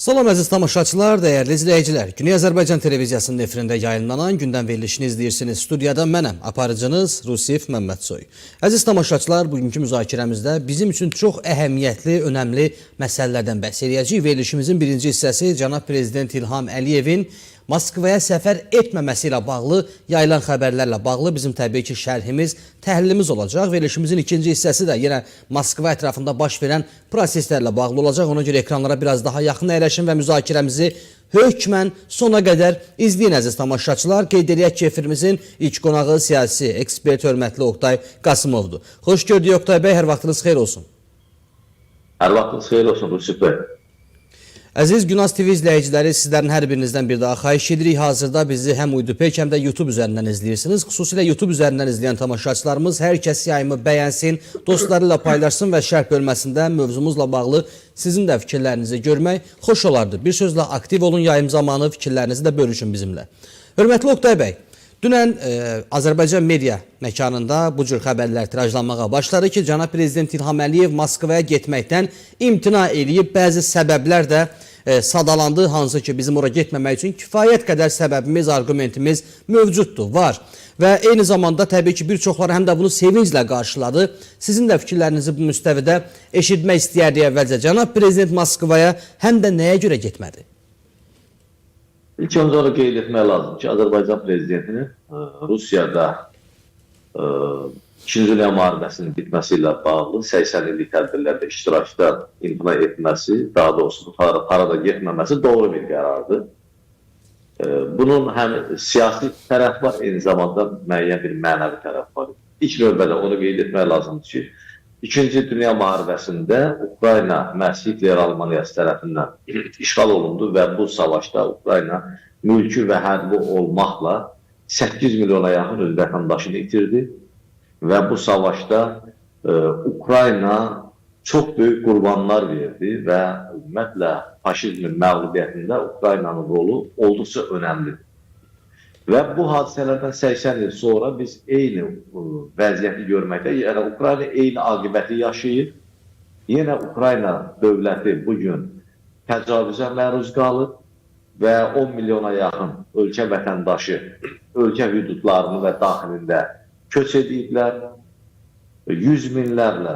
Salam əziz tamaşaçılar, dəyərli izləyicilər. Güney Azərbaycan televiziyasının efirində yayınlanan gündəm verilişini izləyirsiniz. Studiyada mənəm, aparıcınız Rusif Məmmədsoy. Əziz tamaşaçılar, bugünkü müzakirəmizdə bizim üçün çox əhəmiyyətli, önəmli məsələlərdən bəhs edəcəyik. Verilişimizin birinci hissəsi cənab Prezident İlham Əliyevin Moskvaya səfər etməməsi ilə bağlı, yayılan xəbərlərlə bağlı bizim təbii ki şərhimiz, təhlilimiz olacaq. Verilişimizin ikinci hissəsi də yenə Moskva ətrafında baş verən proseslərlə bağlı olacaq. Ona görə ekranlara biraz daha yaxın əyləşin və müzakirəmizi hökmən sona qədər izləyin əziz tamaşaçılar. Qeyd edək ki, efirimizin ilk qonağı siyasi ekspert hörmətli Oqtay Qasımovdur. Xoş gördük Oqtay bəy, hər vaxtınız xeyir olsun. Hər vaxtınız xeyir olsun Rusif bəy. Əziz Günaz TV izləyiciləri, sizlərin hər birinizdən bir daha xahiş edirik. Hazırda bizi həm Uydupek, həm də YouTube üzərindən izləyirsiniz. Xüsusilə YouTube üzərindən izləyən tamaşaçılarımız hər kəs yayımı bəyənsin, dostları ilə paylaşsın və şərh bölməsində mövzumuzla bağlı sizin də fikirlərinizi görmək xoş olardı. Bir sözlə aktiv olun, yayım zamanı fikirlərinizi də bölüşün bizimlə. Hörmətli Oqtay bəy, dünən Azərbaycan media məkanında bu cür xəbərlər tirajlanmağa başladı ki, cənab Prezident İlham Əliyev Moskvaya getməkdən imtina eləyib, bəzi səbəblər də sadalandı, hansı ki bizim ora getməmək üçün kifayət qədər səbəbimiz, argumentimiz mövcuddur, var. Və eyni zamanda təbii ki bir çoxları həm də bunu sevinclə qarşıladı. Sizin də fikirlərinizi bu müstəvidə eşitmək istəyərdik əvvəlcə. Cənab Prezident Moskvaya həm də nəyə görə getmədi? İlk öncə onu qeyd etmək lazım ki, Azərbaycan Prezidentinin Rusiyada 2-ci Dünya müharibəsinin bitməsi ilə bağlı 80 illik tədbirlərdə iştirakdan imtina etməsi, daha doğrusu parada getməməsi doğru bir qərardır. Bunun həm siyasi tərəf var, eyni zamanda müəyyən bir mənəvi tərəf var. İlk növbədə onu qeyd etmək lazımdır ki, 2-ci Dünya müharibəsində Ukrayna məhz Hitler Almaniyası tərəfindən işğal olundu və bu savaşda Ukrayna mülki və hərbi olmaqla 8 milyona yaxın öz vətəndaşını itirdi. Və bu savaşda Ukrayna çox böyük qurbanlar verdi və ümumiyyətlə faşizmin məğlubiyyətində Ukraynanın rolu olduqca önəmlidir. Və bu hadisələrdən 80 il sonra biz eyni vəziyyəti görməkdə, yəni Ukrayna eyni aqibəti yaşayır. Yenə Ukrayna dövləti bugün təcavüzə məruz qalır və 10 milyona yaxın ölkə vətəndaşı ölkə hüdudlarını və daxilində köç ediblər, 100 minlərlə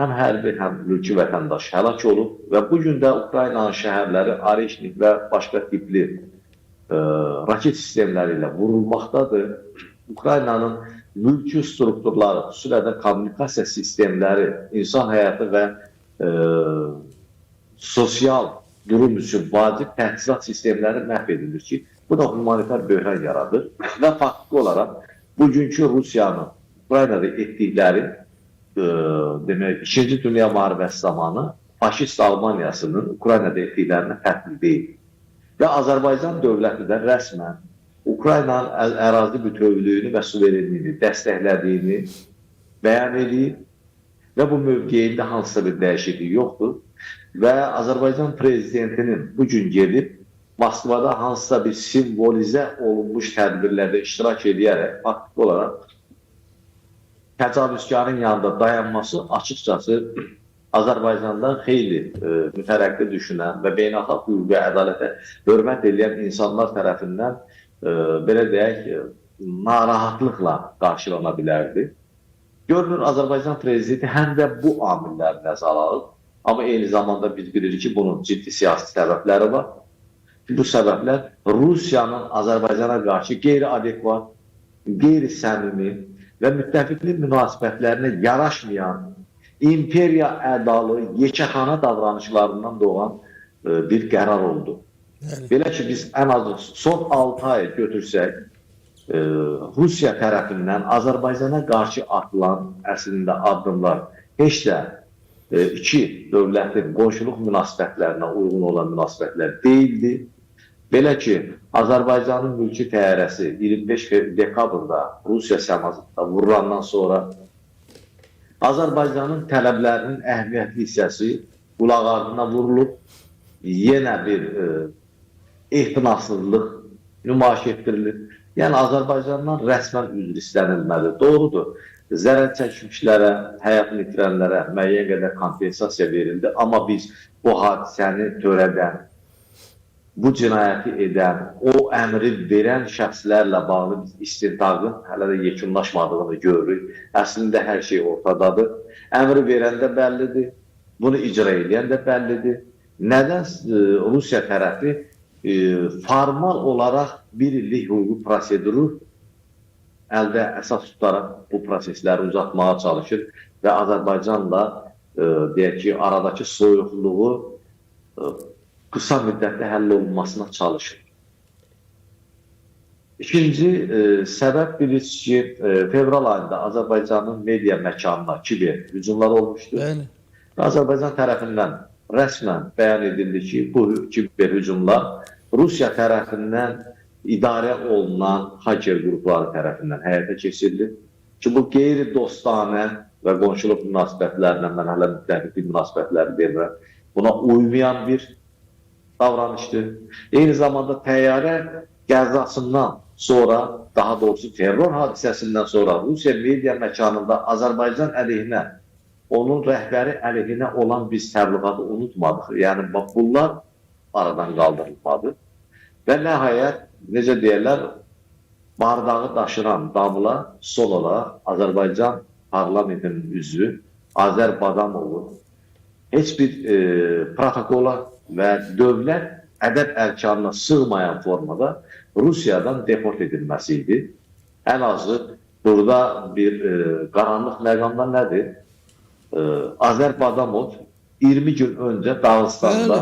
həm hərbi, həm mülki vətəndaş həlak olub və bugün də Ukraynanın şəhərləri Areşnik və başqa tipli raket sistemləri ilə vurulmaqdadır. Ukraynanın mülki strukturları, xüsusilə də kommunikasiya sistemləri, insan həyatı və sosial durum üçün vacib təchizat sistemləri məhv edilir ki, bu da humanitar böhran yaradır və faktiki olaraq bugünkü Rusiyanın Ukraynada etdikləri demək, 2-ci Dünya müharibəsi zamanı faşist Almaniyasının Ukraynada etdiklərinə fərqli deyil. Və Azərbaycan dövləti də rəsmən Ukraynanın ərazi bütövlüyünü və suverenliyini dəstəklədiyini bəyan edib və bu mövqeyində hansısa bir dəyişiklik yoxdur. Və Azərbaycan Prezidentinin bugün gedib Moskvada hansısa bir simvolizə olunmuş tədbirlərdə iştirak edərək faktiki olaraq təcavüzkarın yanında dayanması açıqcası Azərbaycanda xeyli mütərəqqi düşünən və beynəlxalq hüquq və ədalətə hörmət edən insanlar tərəfindən belə deyək, narahatlıqla qarşılana bilərdi. Görünür, Azərbaycan Prezidenti həm də bu amilləri nəzərə alır, amma eyni zamanda biz bilirik ki, bunun ciddi siyasi səbəbləri var. Bu səbəblər Rusiyanın Azərbaycana qarşı qeyri-adekvat, qeyri-səmimi və müttəfiqlik münasibətlərinə yaraşmayan, imperiya ədalı, yekəxana davranışlarından doğan bir qərar oldu. Belə ki, biz ən az son 6 ay götürsək, Rusiya tərəfindən Azərbaycana qarşı atılan əslində addımlar heç də iki dövlətin qonşuluq münasibətlərinə uyğun olan münasibətlər deyildi. Belə ki, Azərbaycanın mülki təyyarəsi 25 dekabrda Rusiya səmasında vurulandan sonra Azərbaycanın tələblərinin əhəmiyyətli hissəsi qulaq ardına vurulub, yenə bir ehtinasızlıq nümayiş etdirilir. Yəni, Azərbaycandan rəsmən üzr istənilməli. Doğrudur, zərər çəkmişlərə, həyatını itirənlərə müəyyən qədər kompensasiya verildi. Amma biz bu hadisəni törədən bu cinayəti edən, o əmri verən şəxslərlə bağlı biz istintaqın hələ də yekunlaşmadığını görürük. Əslində hər şey ortadadır. Əmri verən də bəllidir, bunu icra edən də bəllidir. Nədən Rusiya tərəfi formal olaraq bir illik hüquqi proseduru əldə əsas tutaraq bu prosesləri uzatmağa çalışır və Azərbaycanla deyək ki, aradakı soyuqluğu qısa müddətdə həll olunmasına çalışır. İkinci səbəb bilirsiniz ki, fevral ayında Azərbaycanın media məkanına kiber hücumlar olmuşdur. Bəli. Azərbaycan tərəfindən rəsmən bəyan edildi ki, bu kiber hücumlar Rusiya tərəfindən idarə olunan hacker qrupları tərəfindən həyata keçirilir. Ki, bu qeyri-dostanə və qonşuluq münasibətlərindən, mən hələ müttəfiqlik münasibətləri demirəm, buna uymayan bir davranışdır. Eyni zamanda təyyarə qəzasından sonra, daha doğrusu terror hadisəsindən sonra Rusiya media məkanında Azərbaycan əleyhinə, onun rəhbəri əleyhinə olan biz təbliğatı unutmadıq. Yəni, bax, bunlar aradan qaldırılmadı. Və nəhayət, necə deyərlər, bardağı daşıran damla sol olaraq Azərbaycan parlamentinin üzvü Azər Badamovu heç bir protokola və dövlət ədəb ərkanına sığmayan formada Rusiyadan deport edilməsi idi. Ən azı burada bir qaranlıq məqamda nədir? Azər Badamov 20 gün öncə Dağıstanda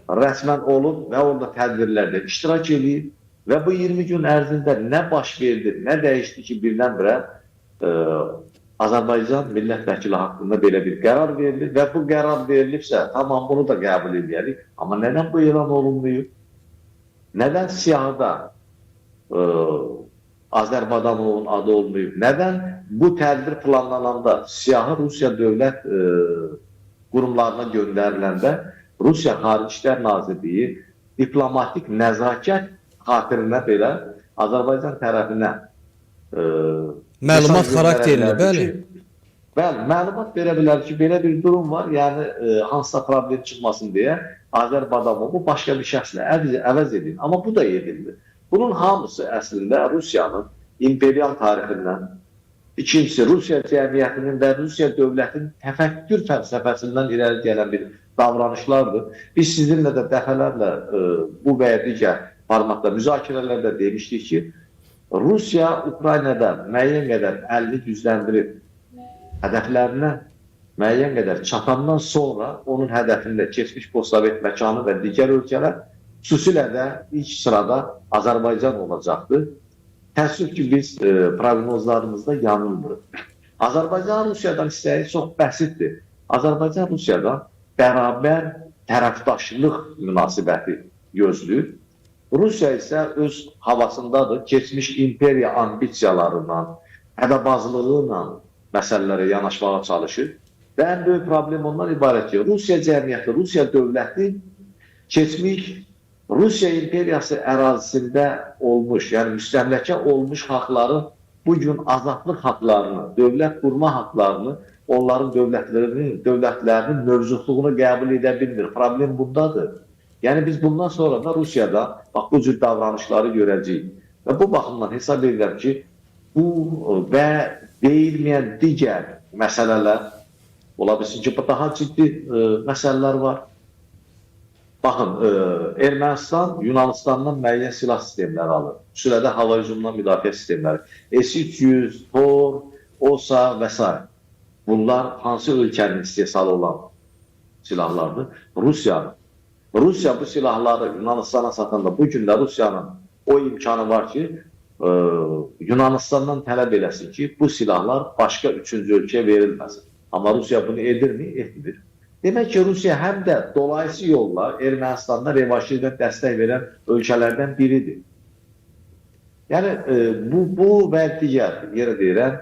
rəsmən olub və orada tədbirlərdə iştirak edib və bu 20 gün ərzində nə baş verdi, nə dəyişdi ki, birdən-birə Azərbaycan millət vəkili haqqında belə bir qərar verilir və bu qərar verilibsə, tamam, bunu da qəbul edərik. Amma nədən bu elan olunmuyor? Nədən siyahıda Azər Badamovun adı olmuyor? Nədən bu tədbir planlananda siyahı Rusiya dövlət qurumlarına göndəriləndə Rusiya Xarici İşlər Nazirliyi diplomatik nəzakət xatirinə belə Azərbaycan tərəfinə məlumat xarakterli, bəli. Bəli, məlumat verə bilər ki, belə bir durum var, yəni hansısa problem çıxmasın deyə Azər Badamovu başqa bir şəxslə əvəz edin. Amma bu da edildi. Bunun hamısı əslində Rusiyanın imperial tarixindən, ikincisi Rusiya cəmiyyətinin və Rusiya dövlətinin təfəkkür fəlsəfəsindən irəli gələn bir davranışlardır. Biz sizinlə də dəfələrlə bu və ya digər formatda müzakirələrdə demişdik ki, Rusiya Ukraynada müəyyən qədər əlini gücləndirib, hədəflərinə müəyyən qədər çatandan sonra onun hədəfində keçmiş postsovet məkanı və digər ölkələr, xüsusilə də ilk sırada Azərbaycan olacaqdır. Təəssüf ki, biz proqnozlarımızda yanılmırıq. Azərbaycan Rusiyadan istəyi çox bəsitdir. Azərbaycan Rusiyadan bərabər tərəfdaşlıq münasibəti gözləyir. Rusiya isə öz havasındadır, keçmiş imperiya ambisiyalarından, ədəbazlığı ilə məsələlərə yanaşmağa çalışır. Və ən böyük problem ondan ibarət ki, Rusiya cəmiyyəti, Rusiya dövləti keçmiş Rusiya imperiyası ərazisində olmuş, yəni müstəmləkə olmuş haqları, bugün azadlıq haqlarını, dövlət qurma haqlarını, onların dövlətlərinin mövcudluğunu qəbul edə bilmir. Problem bundadır. Yəni biz bundan sonra da Rusiyada bax, bu cür davranışları görəcəyik. Və bu baxımdan hesab edirəm ki, bu və deyilməyən digər məsələlər, ola bilsin ki, daha ciddi məsələlər var. Baxın, Ermənistan Yunanistandan müəyyən silah sistemləri alır. Xüsusilə hava hücumundan müdafiə sistemləri. S-300, TOR, OSA və s. Bunlar hansı ölkənin istehsalı olan silahlardır? Rusiyanın. Rusiya bu silahları Yunanistana satanda bugün də Rusiyanın o imkanı var ki, Yunanistandan tələb eləsin ki, bu silahlar başqa üçüncü ölkəyə verilməsin. Amma Rusiya bunu edirmi? Etmir. Demək ki, Rusiya həm də dolayısı yolla Ermənistanda revanşizmə dəstək verən ölkələrdən biridir. Yəni, bu və digər yerə deyirəm,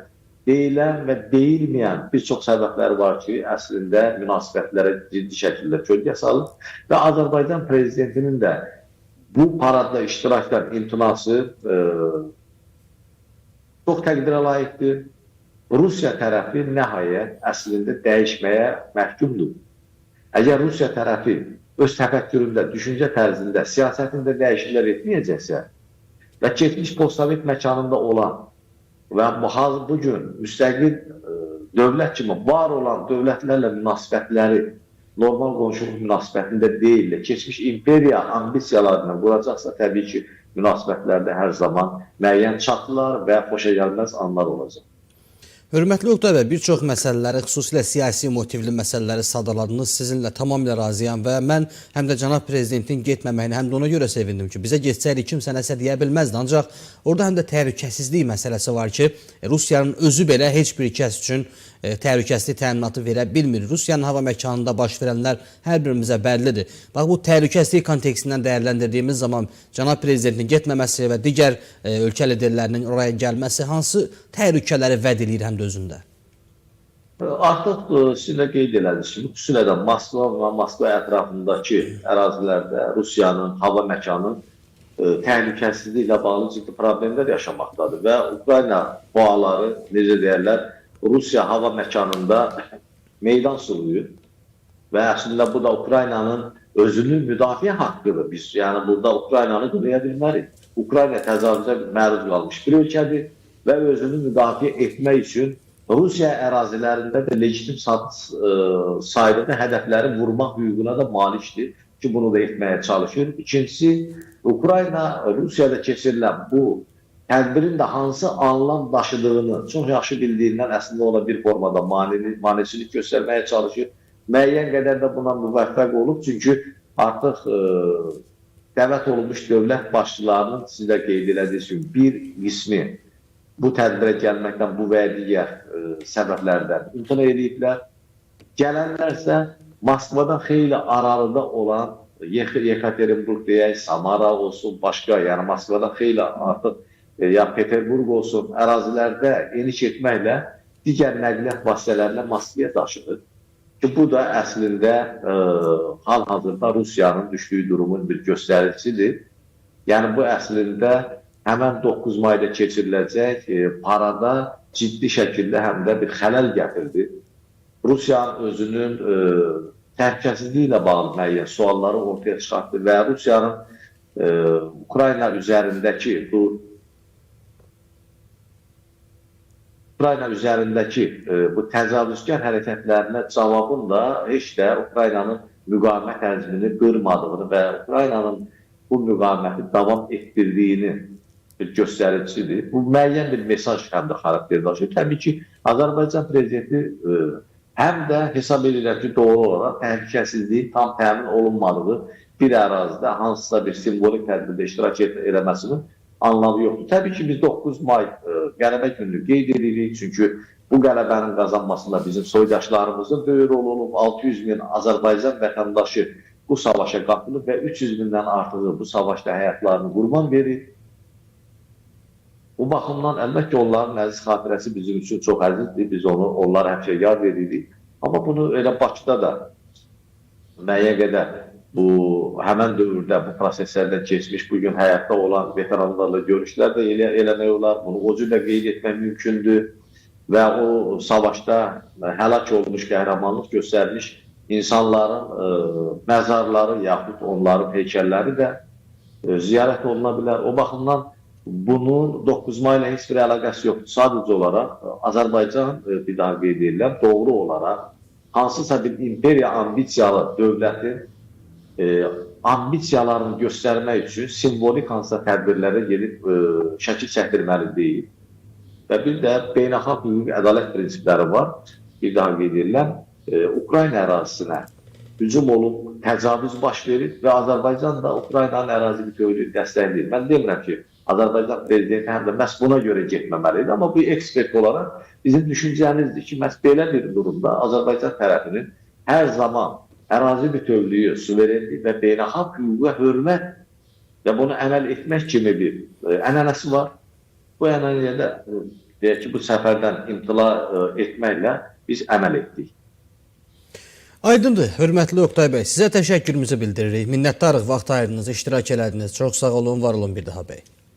deyilən və deyilməyən bir çox səbəblər var ki, əslində münasibətlərə ciddi şəkildə kölgə salır və Azərbaycan prezidentinin də bu paradda iştirakdan imtinası çox təqdirə layiqdir. Rusiya tərəfi nəhayət əslində dəyişməyə məhkumdur. Əgər Rusiya tərəfi öz təfəkküründə, düşüncə tərzində, siyasətində dəyişikliklər etməyəcəksə və keçmiş postsovet məkanında olan və bu gün müstəqil dövlət kimi var olan dövlətlərlə münasibətləri normal qonşuluq münasibətində deyil, keçmiş imperiya ambisiyalarını quracaqsa, təbii ki, münasibətlərdə hər zaman müəyyən çatlar və xoşagəlməz anlar olacaq. Hörmətli Oqtay bəy, bir çox məsələləri, xüsusilə siyasi motivli məsələləri sadaladınız. Sizinlə tamamilə razıyam və mən həm də cənab prezidentin getməməyini həm də ona görə sevindim ki, bizə getsəydi kimsə nəsə deyə bilməzdi. Ancaq orada həm də təhlükəsizlik məsələsi var ki, Rusiyanın özü belə heç bir kəs üçün təhlükəsizlik təminatı verə bilmir. Rusiyanın hava məkanında baş verənlər hər birimizə bəllidir. Bax, bu təhlükəsizlik kontekstindən dəyərləndirdiyimiz zaman cənab prezidentin getməməsi və digər ölkə liderlərinin oraya gəlməsi hansı təhlükələri vəd edir həm də özündə? Artıq sizin də qeyd elədiniz ki, xüsusilə də Moskva və Moskva ətrafındakı ərazilərdə Rusiyanın hava məkanı təhlükəsizliklə bağlı ciddi problemlər yaşamaqdadır və Ukrayna boğaları, necə deyərlər, Rusiya hava məkanında meydan sürüyür və əslində bu da Ukraynanın özünün müdafiə haqqıdır. Biz yəni burada Ukraynanı qınaya bilmərik. Ukrayna təcavüzə məruz qalmış bir ölkədir və özünü müdafiə etmək üçün Rusiya ərazilərində də legitim sayıda hədəfləri vurmaq hüququna da malikdir ki, bunu da etməyə çalışır. İkincisi, Ukrayna Rusiyada keçirilən bu tədbirin də hansı anlam daşıdığını çox yaxşı bildiyindən əslində ona bir formada manicilik göstərməyə çalışır. Müəyyən qədər də buna müvəffəq olub, çünki artıq dəvət olunmuş dövlət başçılarının siz də qeyd elədiyiniz kimi bir qismi bu tədbirə gəlməkdən, bu və digər səbəblərdən imtina ediblər. Gələnlərsə Moskvadan xeyli aralıda olan Yekaterinburg deyək, Samara olsun, başqa, yəni Moskvadan xeyli artıq ya Peterburg olsun, ərazilərdə eniş etməklə digər nəqliyyat vasitələrlə Moskvaya daşınır. Ki, bu da əslində hal-hazırda Rusiyanın düşdüyü durumun bir göstəricisidir. Yəni bu əslində həmən 9 mayda keçiriləcək parada ciddi şəkildə həm də bir xələl gətirdi. Rusiyanın özünün təhlükəsizliyi ilə bağlı müəyyən sualları ortaya çıxartdı və Rusiyanın Ukrayna üzərindəki bu təcavüzkar hərəkətlərinə cavabın da heç də Ukraynanın müqavimət həcmini qırmadığını və Ukraynanın bu müqaviməti davam etdirdiyini bir göstəricisidir. Bu müəyyən bir mesaj həm də xarakter daşıyır. Təbii ki, Azərbaycan prezidenti həm də hesab edirlər ki, doğru olaraq təhlükəsizliyin tam təmin olunmadığı bir ərazidə hansısa bir simvolik tədbirdə iştirak eləməsinin anlamı yoxdur. Təbii ki, biz 9 may qələbə gününü qeyd edirik, çünki bu qələbənin qazanmasında bizim soydaşlarımızın böyük rolu olub, 600 min Azərbaycan vətəndaşı bu savaşa qatılıb və 300 mindən artığı bu savaşda həyatlarını qurban verir. Bu baxımdan əlbəttə ki, onların əziz xatirəsi bizim üçün çox əzizdir, biz onlara həmişə yad edirik. Amma bunu elə Bakıda da müəyyən qədər bu həmən dövrdə bu proseslərdən keçmiş, bugün həyatda olan veteranlarla görüşlər də eləmək olar. Bunu o cür də qeyd etmək mümkündür və o savaşda həlak olmuş, qəhrəmanlıq göstərmiş insanların məzarları yaxud onların heykəlləri də ziyarət oluna bilər. O baxımdan bunun 9 may ilə heç bir əlaqəsi yoxdur. Sadəcə olaraq Azərbaycan, bir daha qeyd edirlər, doğru olaraq hansısa bir imperiya ambisiyalı dövlətin ambisiyalarını göstərmək üçün simvolik hansısa tədbirlərə gelib şəkil çəkdirməli deyil. Və bir də beynəlxalq hüquq ədalət prinsipləri var. Bir daha qeyd edirlər, Ukrayna ərazisinə hücum olub, təcavüz baş verib və Azərbaycan da Ukraynanın ərazi bütövlüyünü dəstəkləyir. Mən demirəm ki, Azərbaycan prezidenti həm də məhz buna görə getməməlidir, amma bu ekspert olaraq bizim düşüncəmizdir ki, məhz belə bir durumda Azərbaycan tərəfinin hər zaman ərazi bütövlüyü, suverenlik və beynəlxalq hüquqa hörmət və bunu əməl etmək kimi bir ənənəsi var. Bu ənənəyə də deyək ki, bu səfərdən imtina etməklə biz əməl etdik. Aydındır, hörmətli Oqtay bəy, sizə təşəkkürümüzü bildiririk. Minnətdarıq, vaxt ayırdınız, iştirak elədiniz. Çox sağ olun, var olun bir daha bəy.